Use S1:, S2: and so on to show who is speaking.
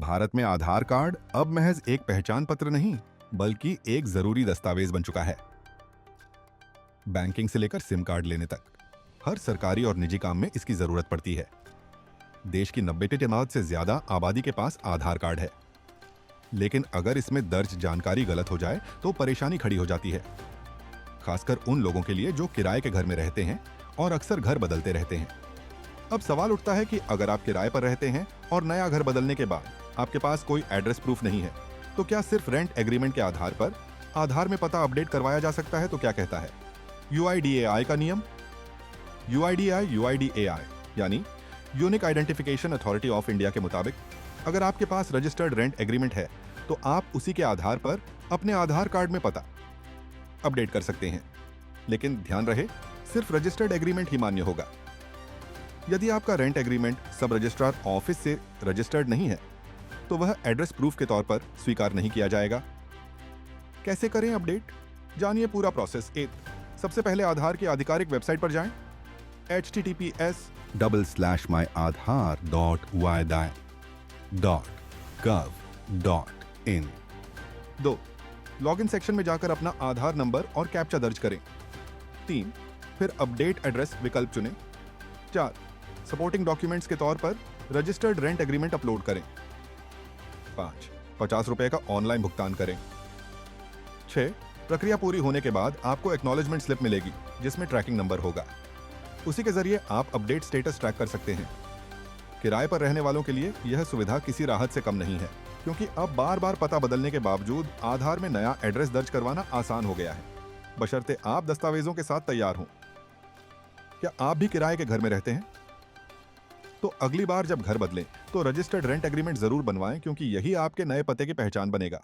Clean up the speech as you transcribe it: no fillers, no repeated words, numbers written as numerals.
S1: भारत में आधार कार्ड अब महज एक पहचान पत्र नहीं, बल्कि एक जरूरी दस्तावेज बन चुका है। बैंकिंग से लेकर सिम कार्ड लेने तक हर सरकारी और निजी काम में इसकी जरूरत पड़ती है। देश की 90% से ज्यादा आबादी के पास आधार कार्ड है, लेकिन अगर इसमें दर्ज जानकारी गलत हो जाए तो परेशानी खड़ी हो जाती है, खासकर उन लोगों के लिए जो किराए के घर में रहते हैं और अक्सर घर बदलते रहते हैं। अब सवाल उठता है कि अगर आप किराए पर रहते हैं और नया घर बदलने के बाद आपके पास कोई एड्रेस प्रूफ नहीं है, तो क्या सिर्फ रेंट एग्रीमेंट के आधार पर आधार में पता अपडेट करवाया जा सकता है? तो क्या कहता है UIDAI का नियम? UIDAI यानी unique identification authority of India के मुताबिक अगर आपके पास रजिस्टर्ड रेंट एग्रीमेंट है तो आप उसी के आधार पर अपने आधार कार्ड में पता अपडेट कर सकते हैं। लेकिन ध्यान रहे, सिर्फ रजिस्टर्ड एग्रीमेंट ही मान्य होगा। यदि आपका रेंट एग्रीमेंट सब रजिस्ट्रार ऑफिस से रजिस्टर्ड नहीं है तो वह एड्रेस प्रूफ के तौर पर स्वीकार नहीं किया जाएगा। कैसे करें अपडेट? जानिए पूरा प्रोसेस। सबसे पहले आधार की आधिकारिक वेबसाइट पर जाएं, https://myadhar.ydai.gov.in। 2. लॉगिन सेक्शन में जाकर अपना आधार नंबर और कैप्चा दर्ज करें। 3. फिर अपडेट एड्रेस विकल्प चुनें। 4. सपोर्टिंग डॉक्यूमेंट्स के तौर पर रजिस्टर्ड रेंट एग्रीमेंट अपलोड करें। 5. 50 रुपए का ऑनलाइन भुगतान करें। 6. प्रक्रिया पूरी होने के बाद आपको एक्नॉलेजमेंट स्लिप मिलेगी जिसमें ट्रैकिंग नंबर होगा। उसी के जरिए आप अपडेट स्टेटस ट्रैक कर सकते हैं। किराए पर रहने वालों के लिए यह सुविधा किसी राहत से कम नहीं है, क्योंकि अब बार बार पता बदलने के बावजूद आधार में नया एड्रेस दर्ज करवाना आसान हो गया है, बशर्ते आप दस्तावेजों के साथ तैयार हों। क्या आप भी किराए के घर में रहते हैं? तो अगली बार जब घर बदलें तो रजिस्टर्ड रेंट एग्रीमेंट जरूर बनवाएं, क्योंकि यही आपके नए पते की पहचान बनेगा।